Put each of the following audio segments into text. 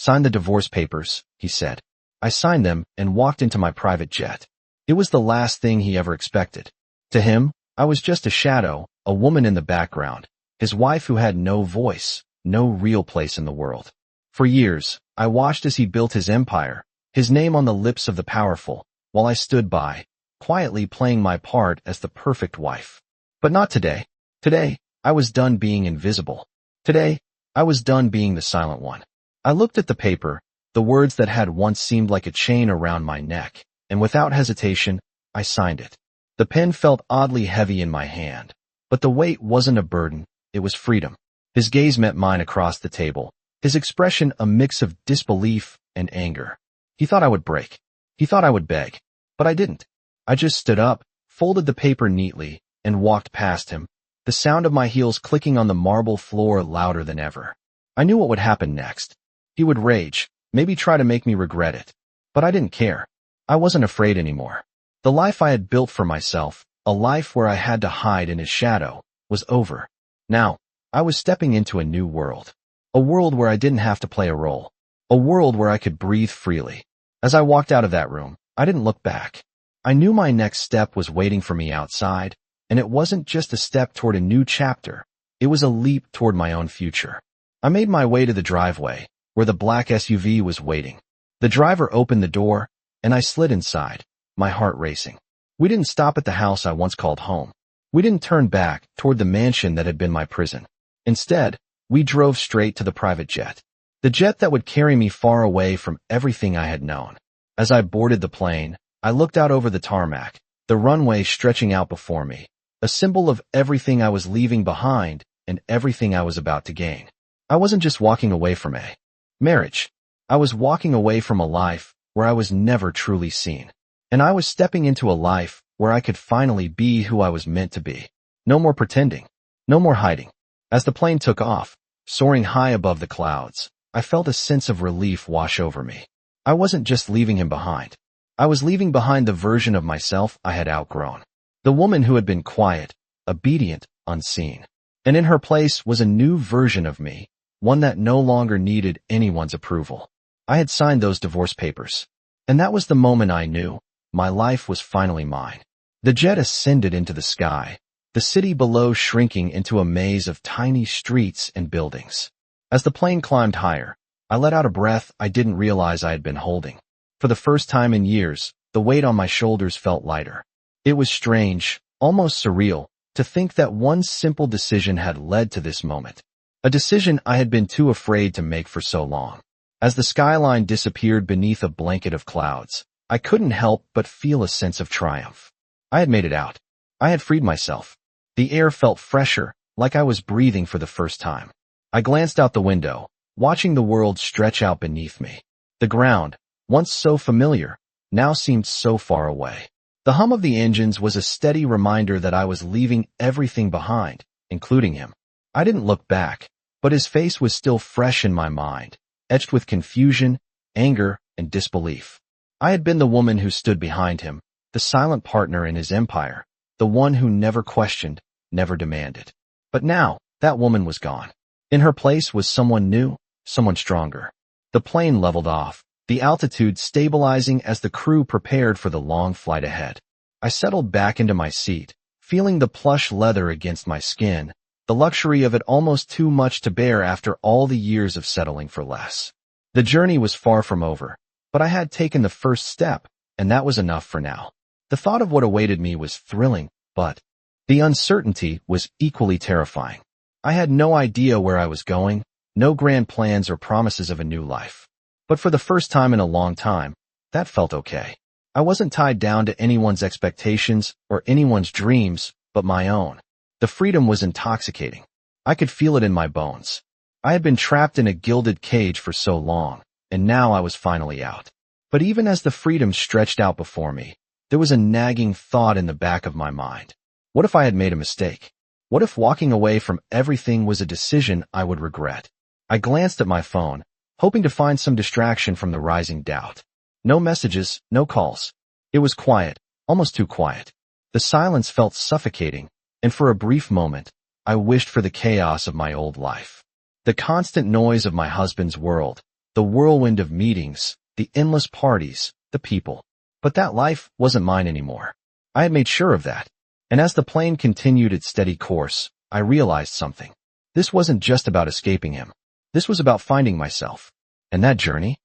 "Sign the divorce papers," he said. I signed them and walked into my private jet. It was the last thing he ever expected. To him, I was just a shadow, a woman in the background, his wife who had no voice, no real place in the world. For years, I watched as he built his empire, his name on the lips of the powerful, while I stood by, quietly playing my part as the perfect wife. But not today. Today, I was done being invisible. Today, I was done being the silent one. I looked at the paper, the words that had once seemed like a chain around my neck, and without hesitation, I signed it. The pen felt oddly heavy in my hand, but the weight wasn't a burden, it was freedom. His gaze met mine across the table, his expression a mix of disbelief and anger. He thought I would break. He thought I would beg. But I didn't. I just stood up, folded the paper neatly, and walked past him, the sound of my heels clicking on the marble floor louder than ever. I knew what would happen next. He would rage, maybe try to make me regret it. But I didn't care. I wasn't afraid anymore. The life I had built for myself, a life where I had to hide in his shadow, was over. Now, I was stepping into a new world. A world where I didn't have to play a role. A world where I could breathe freely. As I walked out of that room, I didn't look back. I knew my next step was waiting for me outside, and it wasn't just a step toward a new chapter. It was a leap toward my own future. I made my way to the driveway, where the black SUV was waiting. The driver opened the door, and I slid inside, my heart racing. We didn't stop at the house I once called home. We didn't turn back toward the mansion that had been my prison. Instead, we drove straight to the private jet. The jet that would carry me far away from everything I had known. As I boarded the plane, I looked out over the tarmac, the runway stretching out before me, a symbol of everything I was leaving behind and everything I was about to gain. I wasn't just walking away from a marriage. I was walking away from a life where I was never truly seen. And I was stepping into a life where I could finally be who I was meant to be. No more pretending. No more hiding. As the plane took off, soaring high above the clouds, I felt a sense of relief wash over me. I wasn't just leaving him behind. I was leaving behind the version of myself I had outgrown. The woman who had been quiet, obedient, unseen. And in her place was a new version of me, one that no longer needed anyone's approval. I had signed those divorce papers. And that was the moment I knew my life was finally mine. The jet ascended into the sky, the city below shrinking into a maze of tiny streets and buildings. As the plane climbed higher, I let out a breath I didn't realize I had been holding. For the first time in years, the weight on my shoulders felt lighter. It was strange, almost surreal, to think that one simple decision had led to this moment. A decision I had been too afraid to make for so long. As the skyline disappeared beneath a blanket of clouds, I couldn't help but feel a sense of triumph. I had made it out. I had freed myself. The air felt fresher, like I was breathing for the first time. I glanced out the window, watching the world stretch out beneath me. The ground, once so familiar, now seemed so far away. The hum of the engines was a steady reminder that I was leaving everything behind, including him. I didn't look back, but his face was still fresh in my mind, etched with confusion, anger, and disbelief. I had been the woman who stood behind him, the silent partner in his empire, the one who never questioned, never demanded. But now, that woman was gone. In her place was someone new, someone stronger. The plane leveled off, the altitude stabilizing as the crew prepared for the long flight ahead. I settled back into my seat, feeling the plush leather against my skin, the luxury of it almost too much to bear after all the years of settling for less. The journey was far from over, but I had taken the first step, and that was enough for now. The thought of what awaited me was thrilling, but the uncertainty was equally terrifying. I had no idea where I was going, no grand plans or promises of a new life. But for the first time in a long time, that felt okay. I wasn't tied down to anyone's expectations or anyone's dreams, but my own. The freedom was intoxicating. I could feel it in my bones. I had been trapped in a gilded cage for so long, and now I was finally out. But even as the freedom stretched out before me, there was a nagging thought in the back of my mind. What if I had made a mistake? What if walking away from everything was a decision I would regret? I glanced at my phone, hoping to find some distraction from the rising doubt. No messages, no calls. It was quiet, almost too quiet. The silence felt suffocating, and for a brief moment, I wished for the chaos of my old life. The constant noise of my husband's world, the whirlwind of meetings, the endless parties, the people. But that life wasn't mine anymore. I had made sure of that. And as the plane continued its steady course, I realized something. This wasn't just about escaping him. This was about finding myself. And that journey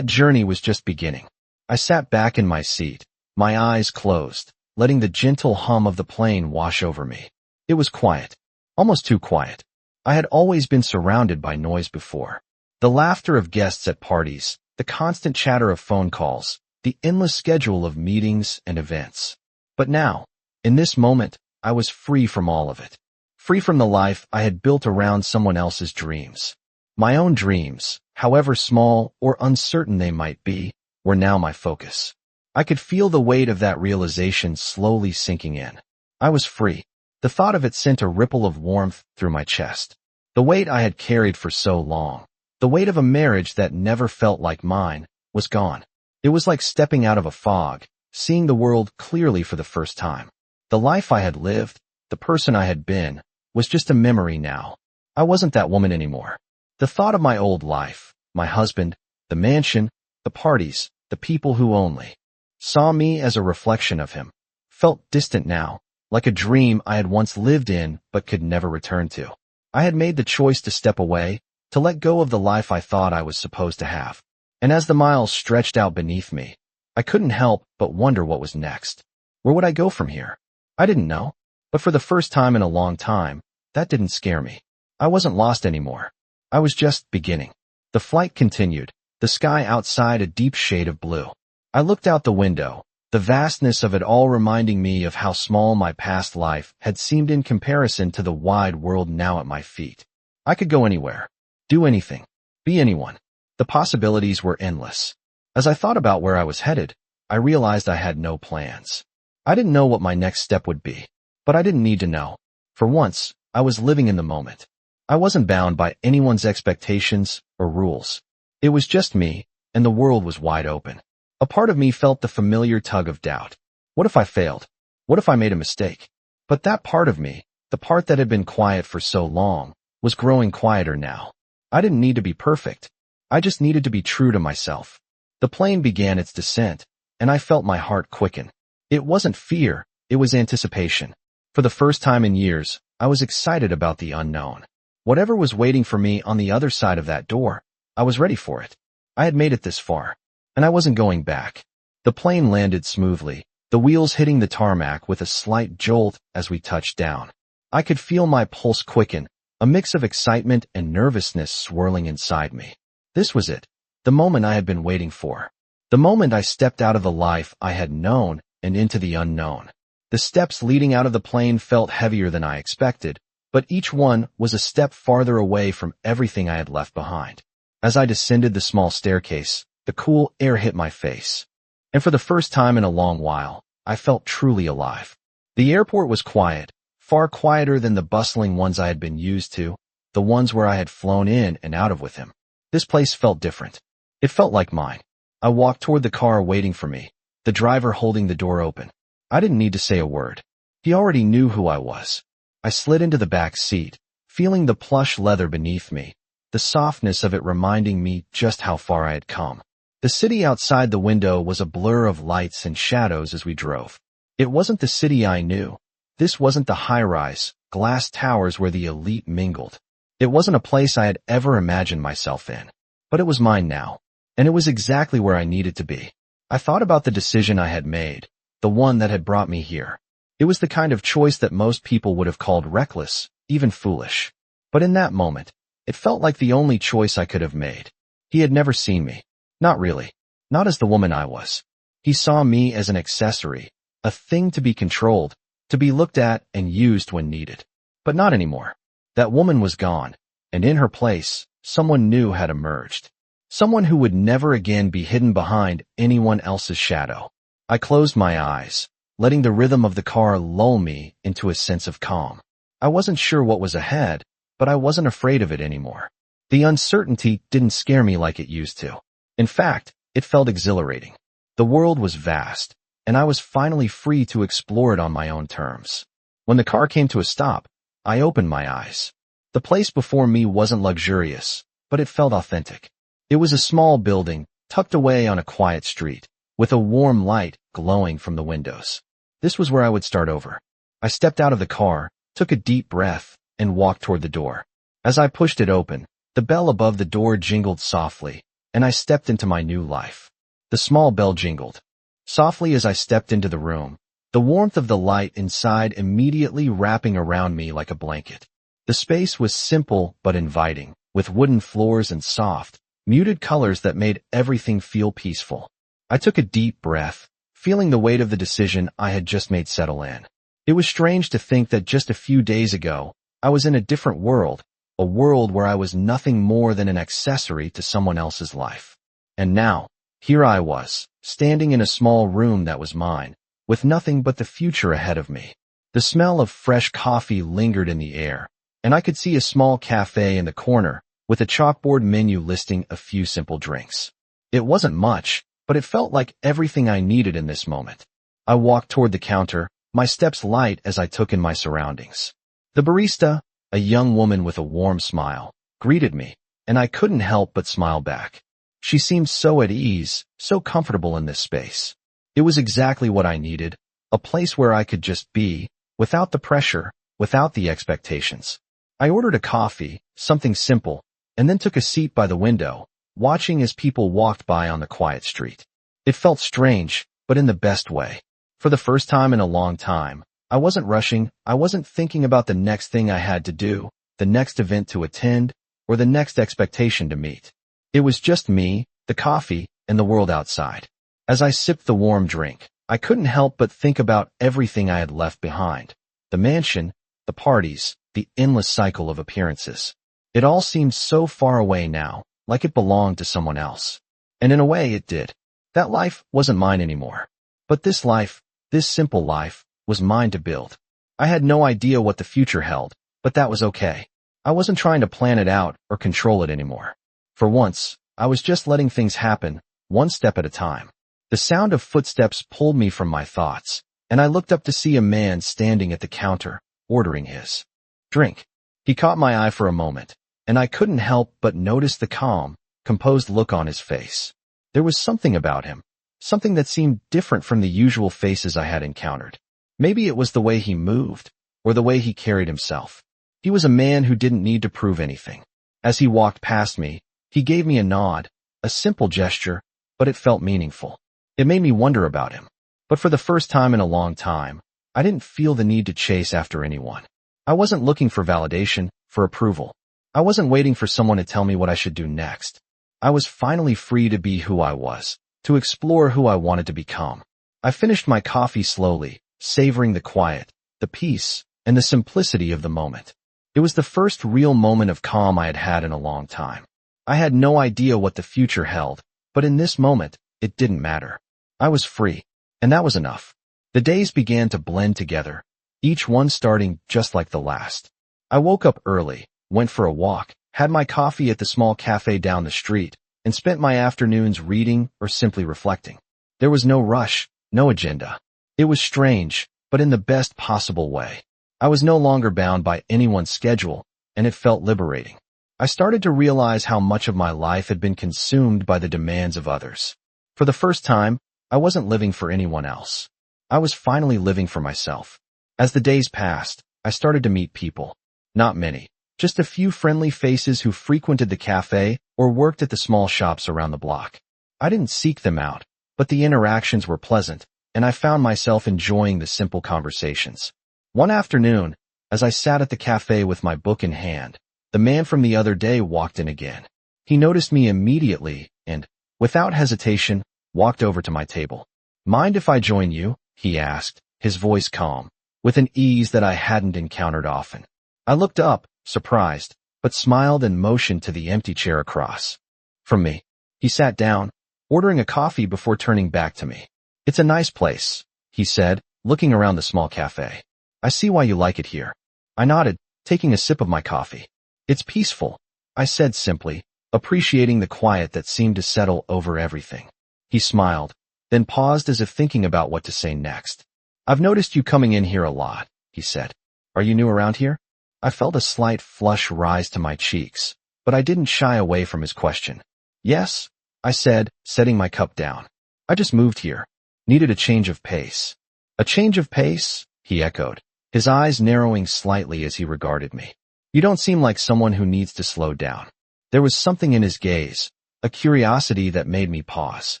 was just beginning. I sat back in my seat, my eyes closed, letting the gentle hum of the plane wash over me. It was quiet. Almost too quiet. I had always been surrounded by noise before. The laughter of guests at parties, the constant chatter of phone calls, the endless schedule of meetings and events. But now, in this moment, I was free from all of it. Free from the life I had built around someone else's dreams. My own dreams, however small or uncertain they might be, were now my focus. I could feel the weight of that realization slowly sinking in. I was free. The thought of it sent a ripple of warmth through my chest. The weight I had carried for so long, the weight of a marriage that never felt like mine, was gone. It was like stepping out of a fog, seeing the world clearly for the first time. The life I had lived, the person I had been, was just a memory now. I wasn't that woman anymore. The thought of my old life, my husband, the mansion, the parties, the people who only saw me as a reflection of him, felt distant now, like a dream I had once lived in but could never return to. I had made the choice to step away, to let go of the life I thought I was supposed to have. And as the miles stretched out beneath me, I couldn't help but wonder what was next. Where would I go from here? I didn't know, but for the first time in a long time, that didn't scare me. I wasn't lost anymore. I was just beginning. The flight continued, the sky outside a deep shade of blue. I looked out the window, the vastness of it all reminding me of how small my past life had seemed in comparison to the wide world now at my feet. I could go anywhere, do anything, be anyone. The possibilities were endless. As I thought about where I was headed, I realized I had no plans. I didn't know what my next step would be, but I didn't need to know. For once, I was living in the moment. I wasn't bound by anyone's expectations or rules. It was just me, and the world was wide open. A part of me felt the familiar tug of doubt. What if I failed? What if I made a mistake? But that part of me, the part that had been quiet for so long, was growing quieter now. I didn't need to be perfect. I just needed to be true to myself. The plane began its descent, and I felt my heart quicken. It wasn't fear, it was anticipation. For the first time in years, I was excited about the unknown. Whatever was waiting for me on the other side of that door, I was ready for it. I had made it this far, and I wasn't going back. The plane landed smoothly, the wheels hitting the tarmac with a slight jolt as we touched down. I could feel my pulse quicken, a mix of excitement and nervousness swirling inside me. This was it, the moment I had been waiting for. The moment I stepped out of the life I had known and into the unknown. The steps leading out of the plane felt heavier than I expected, but each one was a step farther away from everything I had left behind. As I descended the small staircase, the cool air hit my face. And for the first time in a long while, I felt truly alive. The airport was quiet, far quieter than the bustling ones I had been used to, the ones where I had flown in and out of with him. This place felt different. It felt like mine. I walked toward the car waiting for me, the driver holding the door open. I didn't need to say a word. He already knew who I was. I slid into the back seat, feeling the plush leather beneath me, the softness of it reminding me just how far I had come. The city outside the window was a blur of lights and shadows as we drove. It wasn't the city I knew. This wasn't the high-rise, glass towers where the elite mingled. It wasn't a place I had ever imagined myself in. But it was mine now, and it was exactly where I needed to be. I thought about the decision I had made, the one that had brought me here. It was the kind of choice that most people would have called reckless, even foolish. But in that moment, it felt like the only choice I could have made. He had never seen me. Not really. Not as the woman I was. He saw me as an accessory, a thing to be controlled, to be looked at and used when needed. But not anymore. That woman was gone, and in her place, someone new had emerged. Someone who would never again be hidden behind anyone else's shadow. I closed my eyes, letting the rhythm of the car lull me into a sense of calm. I wasn't sure what was ahead, but I wasn't afraid of it anymore. The uncertainty didn't scare me like it used to. In fact, it felt exhilarating. The world was vast, and I was finally free to explore it on my own terms. When the car came to a stop, I opened my eyes. The place before me wasn't luxurious, but it felt authentic. It was a small building, tucked away on a quiet street, with a warm light glowing from the windows. This was where I would start over. I stepped out of the car, took a deep breath, and walked toward the door. As I pushed it open, the bell above the door jingled softly, and I stepped into my new life. The small bell jingled softly as I stepped into the room, the warmth of the light inside immediately wrapping around me like a blanket. The space was simple but inviting, with wooden floors and soft, muted colors that made everything feel peaceful. I took a deep breath, feeling the weight of the decision I had just made settle in. It was strange to think that just a few days ago, I was in a different world, a world where I was nothing more than an accessory to someone else's life. And now, here I was, standing in a small room that was mine, with nothing but the future ahead of me. The smell of fresh coffee lingered in the air, and I could see a small cafe in the corner, with a chalkboard menu listing a few simple drinks. It wasn't much, but it felt like everything I needed in this moment. I walked toward the counter, my steps light as I took in my surroundings. The barista, a young woman with a warm smile, greeted me, and I couldn't help but smile back. She seemed so at ease, so comfortable in this space. It was exactly what I needed, a place where I could just be, without the pressure, without the expectations. I ordered a coffee, something simple, and then took a seat by the window, watching as people walked by on the quiet street. It felt strange, but in the best way. For the first time in a long time, I wasn't rushing, I wasn't thinking about the next thing I had to do, the next event to attend, or the next expectation to meet. It was just me, the coffee, and the world outside. As I sipped the warm drink, I couldn't help but think about everything I had left behind. The mansion, the parties, the endless cycle of appearances. It all seemed so far away now, like it belonged to someone else. And in a way it did. That life wasn't mine anymore. But this life, this simple life, was mine to build. I had no idea what the future held, but that was okay. I wasn't trying to plan it out or control it anymore. For once, I was just letting things happen, one step at a time. The sound of footsteps pulled me from my thoughts, and I looked up to see a man standing at the counter, ordering his drink. He caught my eye for a moment, and I couldn't help but notice the calm, composed look on his face. There was something about him, something that seemed different from the usual faces I had encountered. Maybe it was the way he moved, or the way he carried himself. He was a man who didn't need to prove anything. As he walked past me, he gave me a nod, a simple gesture, but it felt meaningful. It made me wonder about him. But for the first time in a long time, I didn't feel the need to chase after anyone. I wasn't looking for validation, for approval. I wasn't waiting for someone to tell me what I should do next. I was finally free to be who I was, to explore who I wanted to become. I finished my coffee slowly, savoring the quiet, the peace, and the simplicity of the moment. It was the first real moment of calm I had had in a long time. I had no idea what the future held, but in this moment, it didn't matter. I was free, and that was enough. The days began to blend together, each one starting just like the last. I woke up early, went for a walk, had my coffee at the small cafe down the street, and spent my afternoons reading or simply reflecting. There was no rush, no agenda. It was strange, but in the best possible way. I was no longer bound by anyone's schedule, and it felt liberating. I started to realize how much of my life had been consumed by the demands of others. For the first time, I wasn't living for anyone else. I was finally living for myself. As the days passed, I started to meet people. Not many, just a few friendly faces who frequented the cafe or worked at the small shops around the block. I didn't seek them out, but the interactions were pleasant, and I found myself enjoying the simple conversations. One afternoon, as I sat at the cafe with my book in hand, the man from the other day walked in again. He noticed me immediately and, without hesitation, walked over to my table. "Mind if I join you?" he asked, his voice calm, with an ease that I hadn't encountered often. I looked up, surprised, but smiled and motioned to the empty chair across from me. He sat down, ordering a coffee before turning back to me. "It's a nice place," he said, looking around the small cafe. "I see why you like it here." I nodded, taking a sip of my coffee. "It's peaceful," I said simply, appreciating the quiet that seemed to settle over everything. He smiled, then paused as if thinking about what to say next. "I've noticed you coming in here a lot," he said. "Are you new around here?" I felt a slight flush rise to my cheeks, but I didn't shy away from his question. Yes, I said, setting my cup down. I just moved here. Needed a change of pace. A change of pace? He echoed, his eyes narrowing slightly as he regarded me. You don't seem like someone who needs to slow down. There was something in his gaze, a curiosity that made me pause.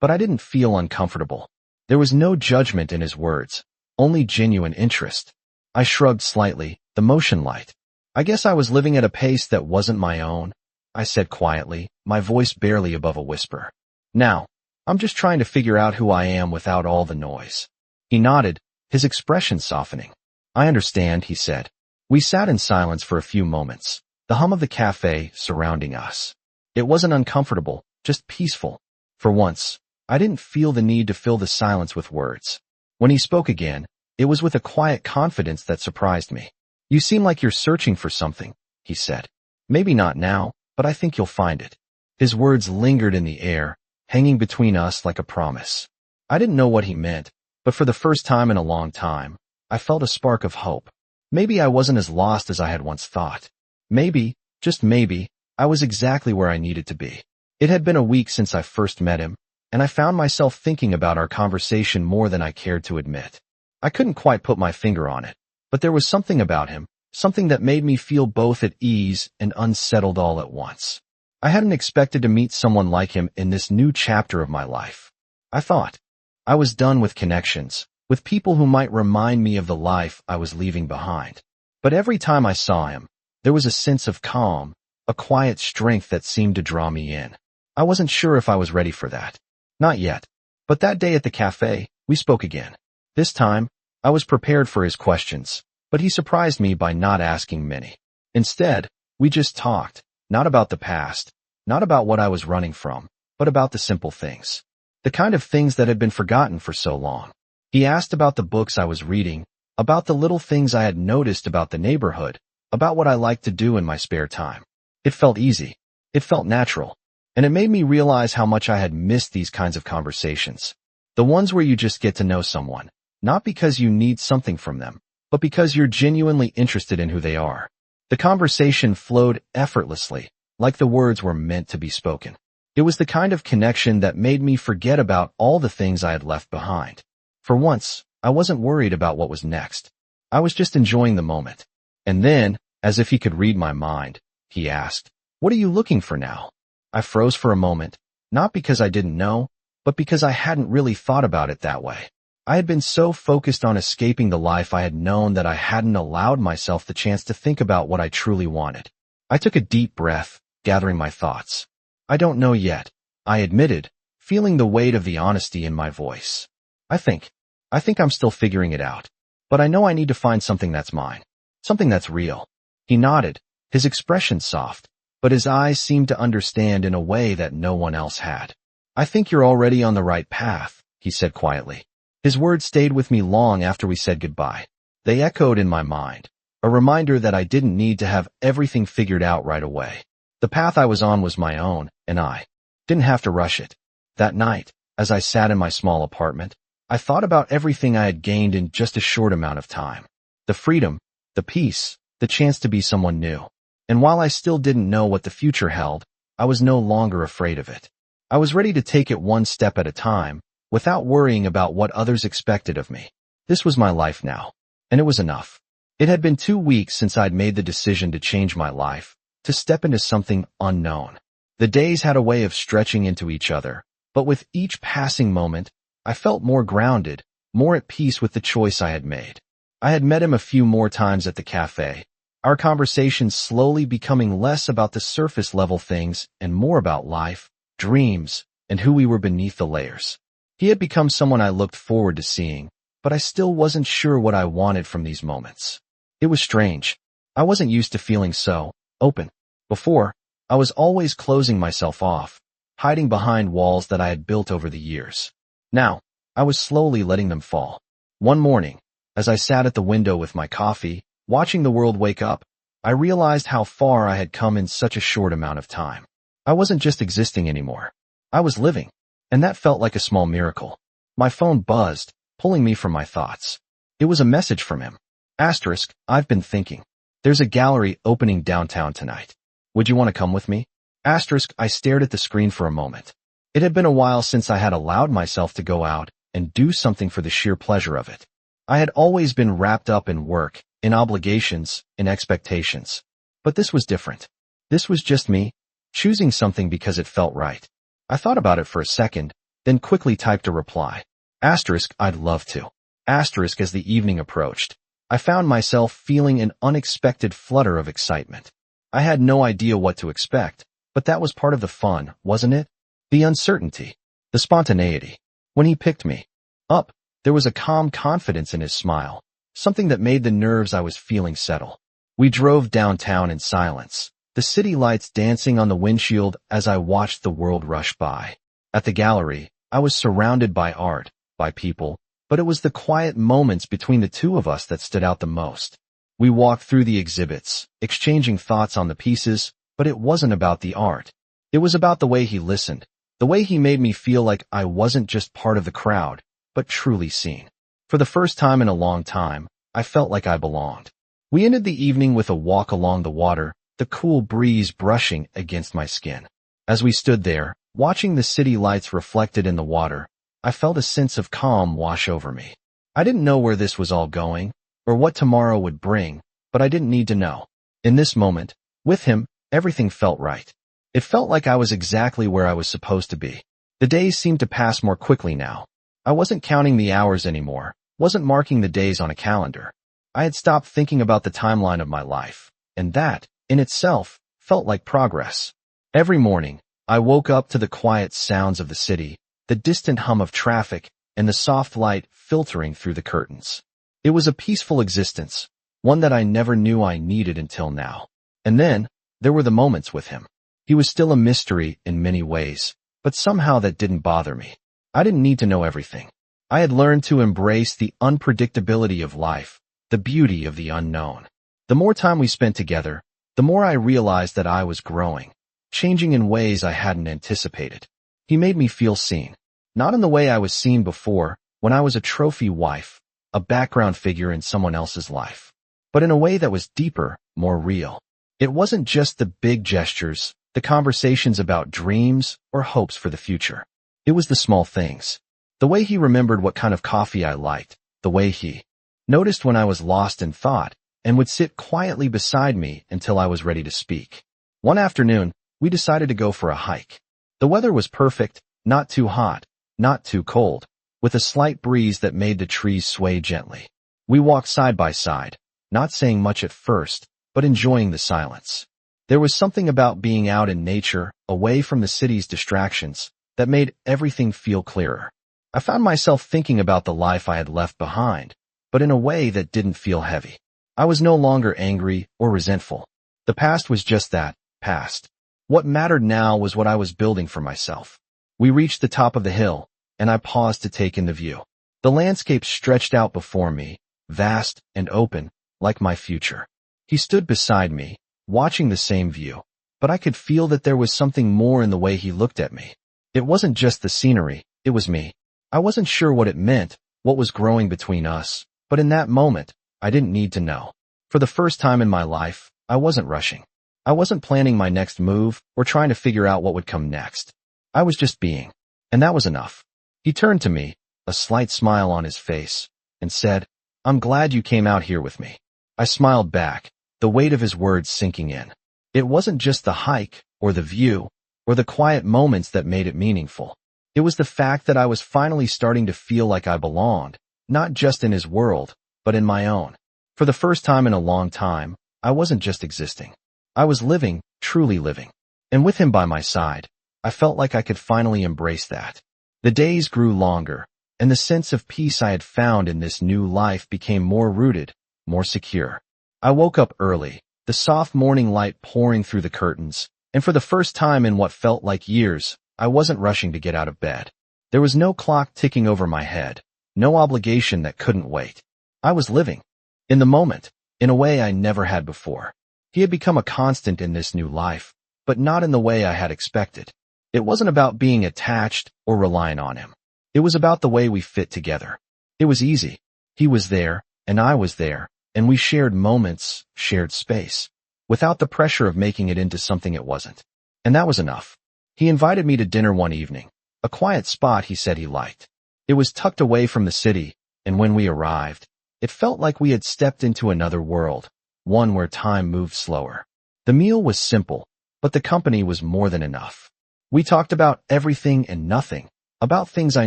But I didn't feel uncomfortable. There was no judgment in his words, only genuine interest. I shrugged slightly, the motion light. I guess I was living at a pace that wasn't my own, I said quietly, my voice barely above a whisper. Now, I'm just trying to figure out who I am without all the noise. He nodded, his expression softening. I understand, he said. We sat in silence for a few moments, the hum of the cafe surrounding us. It wasn't uncomfortable, just peaceful. For once, I didn't feel the need to fill the silence with words. When he spoke again, it was with a quiet confidence that surprised me. You seem like you're searching for something, he said. Maybe not now, but I think you'll find it. His words lingered in the air, hanging between us like a promise. I didn't know what he meant, but for the first time in a long time, I felt a spark of hope. Maybe I wasn't as lost as I had once thought. Maybe, just maybe, I was exactly where I needed to be. It had been a week since I first met him, and I found myself thinking about our conversation more than I cared to admit. I couldn't quite put my finger on it, but there was something about him, something that made me feel both at ease and unsettled all at once. I hadn't expected to meet someone like him in this new chapter of my life. I thought I was done with connections, with people who might remind me of the life I was leaving behind. But every time I saw him, there was a sense of calm, a quiet strength that seemed to draw me in. I wasn't sure if I was ready for that. Not yet. But that day at the cafe, we spoke again. This time, I was prepared for his questions, but he surprised me by not asking many. Instead, we just talked, not about the past, not about what I was running from, but about the simple things. The kind of things that had been forgotten for so long. He asked about the books I was reading, about the little things I had noticed about the neighborhood, about what I liked to do in my spare time. It felt easy. It felt natural. And it made me realize how much I had missed these kinds of conversations. The ones where you just get to know someone, not because you need something from them, but because you're genuinely interested in who they are. The conversation flowed effortlessly, like the words were meant to be spoken. It was the kind of connection that made me forget about all the things I had left behind. For once, I wasn't worried about what was next. I was just enjoying the moment. And then, as if he could read my mind, he asked, "What are you looking for now?" I froze for a moment, not because I didn't know, but because I hadn't really thought about it that way. I had been so focused on escaping the life I had known that I hadn't allowed myself the chance to think about what I truly wanted. I took a deep breath, gathering my thoughts. I don't know yet, I admitted, feeling the weight of the honesty in my voice. I think I'm still figuring it out. But I know I need to find something that's mine. Something that's real. He nodded, his expression soft, but his eyes seemed to understand in a way that no one else had. I think you're already on the right path, he said quietly. His words stayed with me long after we said goodbye. They echoed in my mind, a reminder that I didn't need to have everything figured out right away. The path I was on was my own, and I didn't have to rush it. That night, as I sat in my small apartment, I thought about everything I had gained in just a short amount of time. The freedom, the peace, the chance to be someone new. And while I still didn't know what the future held, I was no longer afraid of it. I was ready to take it one step at a time, without worrying about what others expected of me. This was my life now, and it was enough. It had been 2 weeks since I'd made the decision to change my life, to step into something unknown. The days had a way of stretching into each other, but with each passing moment, I felt more grounded, more at peace with the choice I had made. I had met him a few more times at the cafe, our conversations slowly becoming less about the surface level things and more about life, dreams, and who we were beneath the layers. He had become someone I looked forward to seeing, but I still wasn't sure what I wanted from these moments. It was strange. I wasn't used to feeling so open. Before, I was always closing myself off, hiding behind walls that I had built over the years. Now, I was slowly letting them fall. One morning, as I sat at the window with my coffee, watching the world wake up, I realized how far I had come in such a short amount of time. I wasn't just existing anymore. I was living, and that felt like a small miracle. My phone buzzed, pulling me from my thoughts. It was a message from him. I've been thinking. There's a gallery opening downtown tonight. Would you want to come with me? I stared at the screen for a moment. It had been a while since I had allowed myself to go out and do something for the sheer pleasure of it. I had always been wrapped up in work, in obligations, in expectations. But this was different. This was just me, choosing something because it felt right. I thought about it for a second, then quickly typed a reply. I'd love to. As the evening approached, I found myself feeling an unexpected flutter of excitement. I had no idea what to expect, but that was part of the fun, wasn't it? The uncertainty, the spontaneity. When he picked me up, there was a calm confidence in his smile, something that made the nerves I was feeling settle. We drove downtown in silence, the city lights dancing on the windshield as I watched the world rush by. At the gallery, I was surrounded by art, by people, but it was the quiet moments between the two of us that stood out the most. We walked through the exhibits, exchanging thoughts on the pieces, but it wasn't about the art. It was about the way he listened, the way he made me feel like I wasn't just part of the crowd, but truly seen. For the first time in a long time, I felt like I belonged. We ended the evening with a walk along the water, the cool breeze brushing against my skin. As we stood there, watching the city lights reflected in the water, I felt a sense of calm wash over me. I didn't know where this was all going, or what tomorrow would bring, but I didn't need to know. In this moment, with him, everything felt right. It felt like I was exactly where I was supposed to be. The days seemed to pass more quickly now. I wasn't counting the hours anymore, wasn't marking the days on a calendar. I had stopped thinking about the timeline of my life, and that, in itself, felt like progress. Every morning, I woke up to the quiet sounds of the city, the distant hum of traffic, and the soft light filtering through the curtains. It was a peaceful existence, one that I never knew I needed until now. And then, there were the moments with him. He was still a mystery in many ways, but somehow that didn't bother me. I didn't need to know everything. I had learned to embrace the unpredictability of life, the beauty of the unknown. The more time we spent together, the more I realized that I was growing, changing in ways I hadn't anticipated. He made me feel seen, not in the way I was seen before, when I was a trophy wife, a background figure in someone else's life, but in a way that was deeper, more real. It wasn't just the big gestures, the conversations about dreams or hopes for the future. It was the small things. The way he remembered what kind of coffee I liked, the way he noticed when I was lost in thought, and would sit quietly beside me until I was ready to speak. One afternoon, we decided to go for a hike. The weather was perfect, not too hot, not too cold, with a slight breeze that made the trees sway gently. We walked side by side, not saying much at first, but enjoying the silence. There was something about being out in nature, away from the city's distractions, that made everything feel clearer. I found myself thinking about the life I had left behind, but in a way that didn't feel heavy. I was no longer angry or resentful. The past was just that, past. What mattered now was what I was building for myself. We reached the top of the hill, and I paused to take in the view. The landscape stretched out before me, vast and open, like my future. He stood beside me, watching the same view, but I could feel that there was something more in the way he looked at me. It wasn't just the scenery, it was me. I wasn't sure what it meant, what was growing between us, but in that moment, I didn't need to know. For the first time in my life, I wasn't rushing. I wasn't planning my next move or trying to figure out what would come next. I was just being, and that was enough. He turned to me, a slight smile on his face, and said, "I'm glad you came out here with me." I smiled back, the weight of his words sinking in. It wasn't just the hike, or the view, or the quiet moments that made it meaningful. It was the fact that I was finally starting to feel like I belonged, not just in his world, but in my own. For the first time in a long time, I wasn't just existing. I was living, truly living. And with him by my side, I felt like I could finally embrace that. The days grew longer, and the sense of peace I had found in this new life became more rooted, more secure. I woke up early, the soft morning light pouring through the curtains, and for the first time in what felt like years, I wasn't rushing to get out of bed. There was no clock ticking over my head, no obligation that couldn't wait. I was living. In the moment, in a way I never had before. He had become a constant in this new life, but not in the way I had expected. It wasn't about being attached or relying on him. It was about the way we fit together. It was easy. He was there, and I was there, and we shared moments, shared space, without the pressure of making it into something it wasn't. And that was enough. He invited me to dinner one evening, a quiet spot he said he liked. It was tucked away from the city, and when we arrived, it felt like we had stepped into another world, one where time moved slower. The meal was simple, but the company was more than enough. We talked about everything and nothing, about things I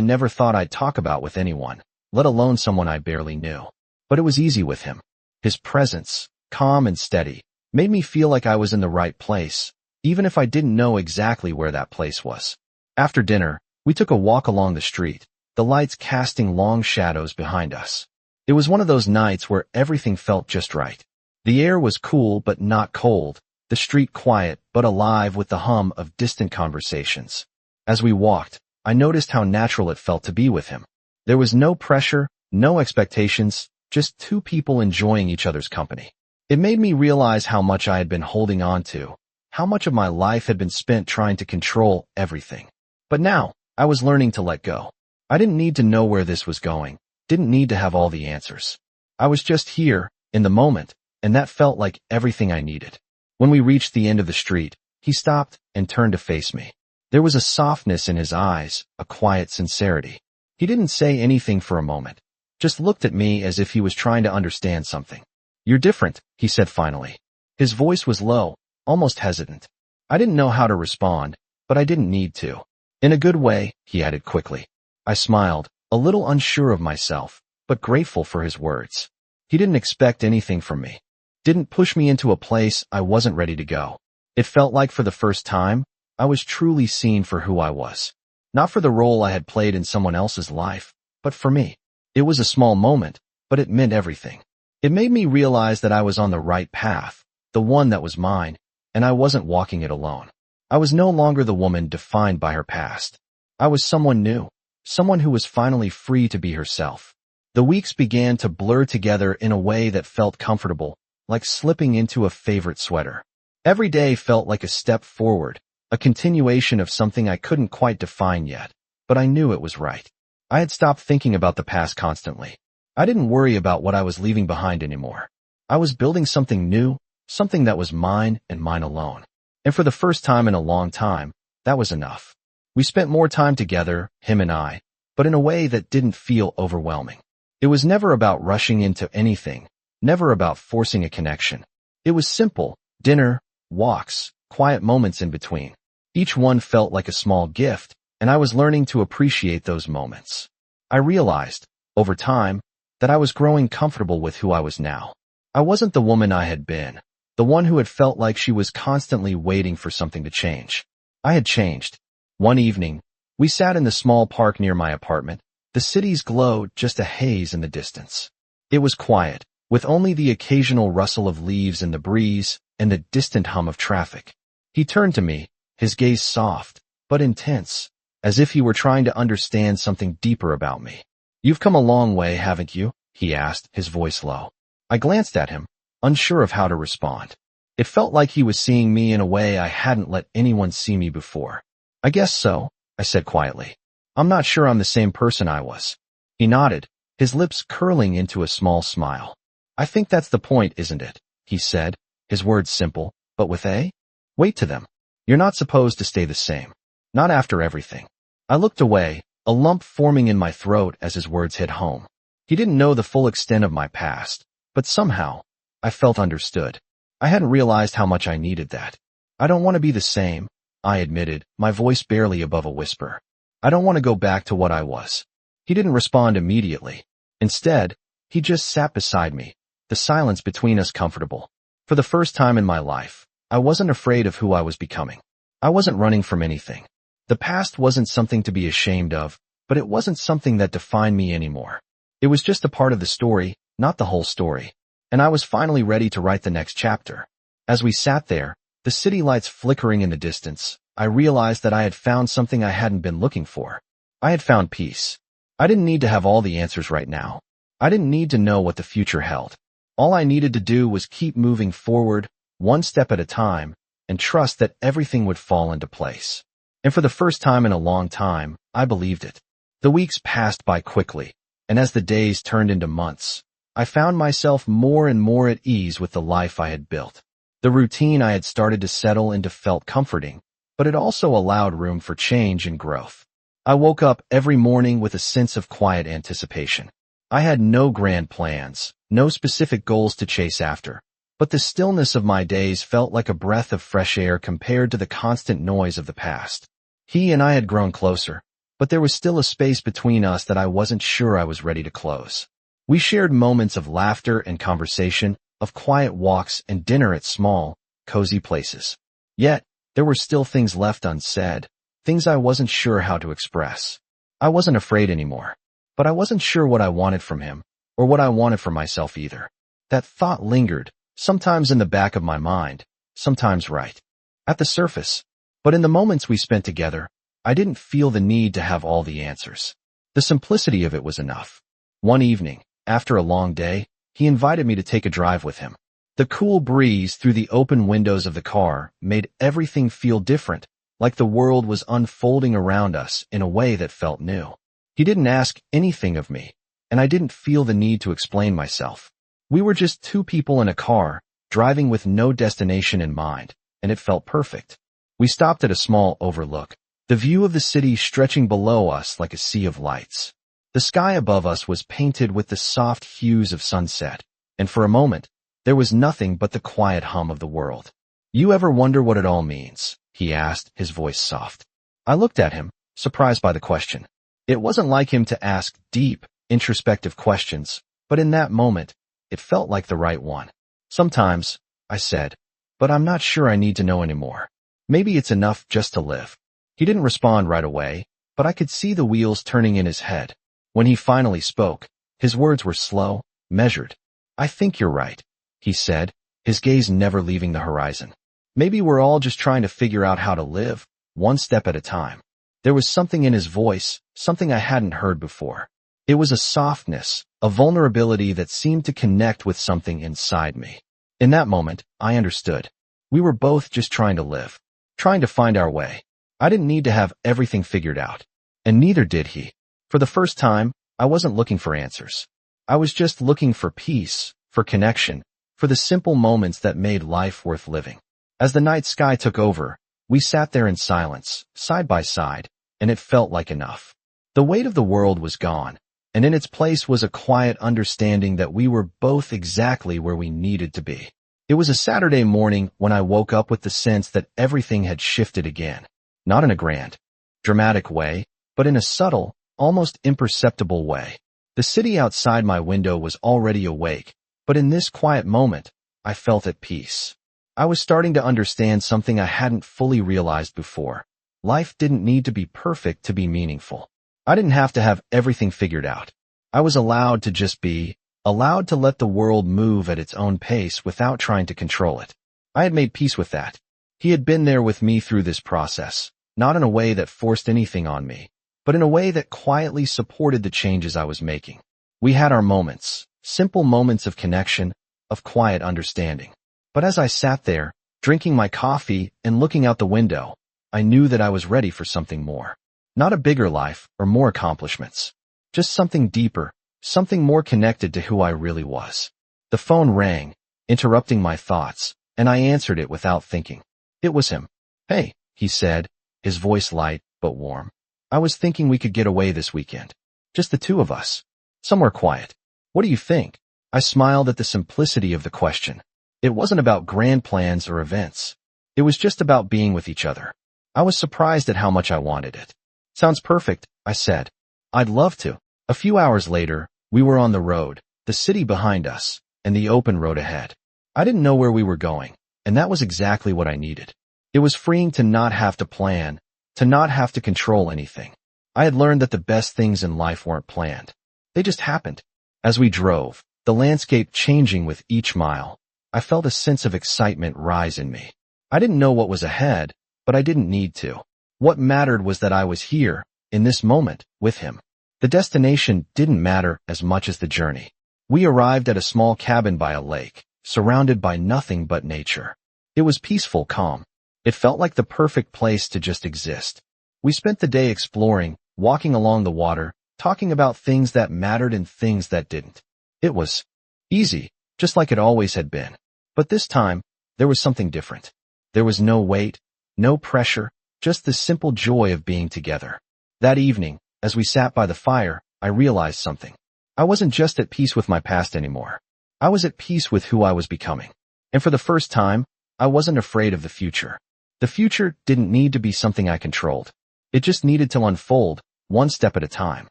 never thought I'd talk about with anyone, let alone someone I barely knew. But it was easy with him. His presence, calm and steady, made me feel like I was in the right place, even if I didn't know exactly where that place was. After dinner, we took a walk along the street, the lights casting long shadows behind us. It was one of those nights where everything felt just right. The air was cool but not cold, the street quiet but alive with the hum of distant conversations. As we walked, I noticed how natural it felt to be with him. There was no pressure, no expectations, just two people enjoying each other's company. It made me realize how much I had been holding on to, how much of my life had been spent trying to control everything. But now, I was learning to let go. I didn't need to know where this was going, didn't need to have all the answers. I was just here, in the moment, and that felt like everything I needed. When we reached the end of the street, he stopped and turned to face me. There was a softness in his eyes, a quiet sincerity. He didn't say anything for a moment, just looked at me as if he was trying to understand something. "You're different," he said finally. His voice was low, almost hesitant. I didn't know how to respond, but I didn't need to. "In a good way," he added quickly. I smiled, a little unsure of myself, but grateful for his words. He didn't expect anything from me. Didn't push me into a place I wasn't ready to go. It felt like for the first time, I was truly seen for who I was. Not for the role I had played in someone else's life, but for me. It was a small moment, but it meant everything. It made me realize that I was on the right path, the one that was mine, and I wasn't walking it alone. I was no longer the woman defined by her past. I was someone new, someone who was finally free to be herself. The weeks began to blur together in a way that felt comfortable, like slipping into a favorite sweater. Every day felt like a step forward, a continuation of something I couldn't quite define yet, but I knew it was right. I had stopped thinking about the past constantly. I didn't worry about what I was leaving behind anymore. I was building something new, something that was mine and mine alone. And for the first time in a long time, that was enough. We spent more time together, him and I, but in a way that didn't feel overwhelming. It was never about rushing into anything, never about forcing a connection. It was simple, dinner, walks, quiet moments in between. Each one felt like a small gift, and I was learning to appreciate those moments. I realized, over time, that I was growing comfortable with who I was now. I wasn't the woman I had been, the one who had felt like she was constantly waiting for something to change. I had changed. One evening, we sat in the small park near my apartment. The city's glow just a haze in the distance. It was quiet, with only the occasional rustle of leaves in the breeze and the distant hum of traffic. He turned to me, his gaze soft, but intense, as if he were trying to understand something deeper about me. "You've come a long way, haven't you?" he asked, his voice low. I glanced at him, unsure of how to respond. It felt like he was seeing me in a way I hadn't let anyone see me before. "I guess so," I said quietly. "I'm not sure I'm the same person I was." He nodded, his lips curling into a small smile. "I think that's the point, isn't it?" he said, his words simple, but with a weight to them. "You're not supposed to stay the same. Not after everything." I looked away, a lump forming in my throat as his words hit home. He didn't know the full extent of my past, but somehow, I felt understood. I hadn't realized how much I needed that. "I don't want to be the same," I admitted, my voice barely above a whisper. "I don't want to go back to what I was." He didn't respond immediately. Instead, he just sat beside me, the silence between us comfortable. For the first time in my life, I wasn't afraid of who I was becoming. I wasn't running from anything. The past wasn't something to be ashamed of, but it wasn't something that defined me anymore. It was just a part of the story, not the whole story. And I was finally ready to write the next chapter. As we sat there, the city lights flickering in the distance, I realized that I had found something I hadn't been looking for. I had found peace. I didn't need to have all the answers right now. I didn't need to know what the future held. All I needed to do was keep moving forward, one step at a time, and trust that everything would fall into place. And for the first time in a long time, I believed it. The weeks passed by quickly, and as the days turned into months, I found myself more and more at ease with the life I had built. The routine I had started to settle into felt comforting, but it also allowed room for change and growth. I woke up every morning with a sense of quiet anticipation. I had no grand plans, no specific goals to chase after, but the stillness of my days felt like a breath of fresh air compared to the constant noise of the past. He and I had grown closer, but there was still a space between us that I wasn't sure I was ready to close. We shared moments of laughter and conversation, of quiet walks and dinner at small, cozy places. Yet, there were still things left unsaid, things I wasn't sure how to express. I wasn't afraid anymore, but I wasn't sure what I wanted from him, or what I wanted for myself either. That thought lingered, sometimes in the back of my mind, sometimes right at the surface. But in the moments we spent together, I didn't feel the need to have all the answers. The simplicity of it was enough. One evening, after a long day, he invited me to take a drive with him. The cool breeze through the open windows of the car made everything feel different, like the world was unfolding around us in a way that felt new. He didn't ask anything of me, and I didn't feel the need to explain myself. We were just two people in a car, driving with no destination in mind, and it felt perfect. We stopped at a small overlook, the view of the city stretching below us like a sea of lights. The sky above us was painted with the soft hues of sunset, and for a moment, there was nothing but the quiet hum of the world. "You ever wonder what it all means?" he asked, his voice soft. I looked at him, surprised by the question. It wasn't like him to ask deep, introspective questions, but in that moment, it felt like the right one. "Sometimes," I said, "but I'm not sure I need to know anymore. Maybe it's enough just to live." He didn't respond right away, but I could see the wheels turning in his head. When he finally spoke, his words were slow, measured. "I think you're right," he said, his gaze never leaving the horizon. "Maybe we're all just trying to figure out how to live, one step at a time." There was something in his voice, something I hadn't heard before. It was a softness, a vulnerability that seemed to connect with something inside me. In that moment, I understood. We were both just trying to live, trying to find our way. I didn't need to have everything figured out, and neither did he. For the first time, I wasn't looking for answers. I was just looking for peace, for connection, for the simple moments that made life worth living. As the night sky took over, we sat there in silence, side by side, and it felt like enough. The weight of the world was gone, and in its place was a quiet understanding that we were both exactly where we needed to be. It was a Saturday morning when I woke up with the sense that everything had shifted again. Not in a grand, dramatic way, but in a subtle, almost imperceptible way. The city outside my window was already awake, but in this quiet moment, I felt at peace. I was starting to understand something I hadn't fully realized before. Life didn't need to be perfect to be meaningful. I didn't have to have everything figured out. I was allowed to just be, allowed to let the world move at its own pace without trying to control it. I had made peace with that. He had been there with me through this process, not in a way that forced anything on me, but in a way that quietly supported the changes I was making. We had our moments, simple moments of connection, of quiet understanding. But as I sat there, drinking my coffee and looking out the window, I knew that I was ready for something more. Not a bigger life or more accomplishments. Just something deeper, something more connected to who I really was. The phone rang, interrupting my thoughts, and I answered it without thinking. It was him. "Hey," he said, his voice light but warm. "I was thinking we could get away this weekend. Just the two of us. Somewhere quiet. What do you think?" I smiled at the simplicity of the question. It wasn't about grand plans or events. It was just about being with each other. I was surprised at how much I wanted it. "Sounds perfect," I said. "I'd love to." A few hours later, we were on the road, the city behind us, and the open road ahead. I didn't know where we were going, and that was exactly what I needed. It was freeing to not have to plan, to not have to control anything. I had learned that the best things in life weren't planned. They just happened. As we drove, the landscape changing with each mile, I felt a sense of excitement rise in me. I didn't know what was ahead, but I didn't need to. What mattered was that I was here, in this moment, with him. The destination didn't matter as much as the journey. We arrived at a small cabin by a lake, surrounded by nothing but nature. It was peaceful calm. It felt like the perfect place to just exist. We spent the day exploring, walking along the water, talking about things that mattered and things that didn't. It was easy, just like it always had been. But this time, there was something different. There was no weight, no pressure, just the simple joy of being together. That evening, as we sat by the fire, I realized something. I wasn't just at peace with my past anymore. I was at peace with who I was becoming. And for the first time, I wasn't afraid of the future. The future didn't need to be something I controlled. It just needed to unfold, one step at a time.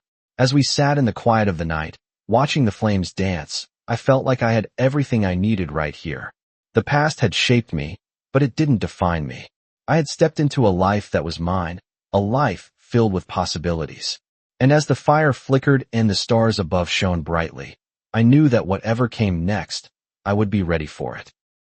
As we sat in the quiet of the night, watching the flames dance, I felt like I had everything I needed right here. The past had shaped me, but it didn't define me. I had stepped into a life that was mine, a life filled with possibilities. And as the fire flickered and the stars above shone brightly, I knew that whatever came next, I would be ready for it.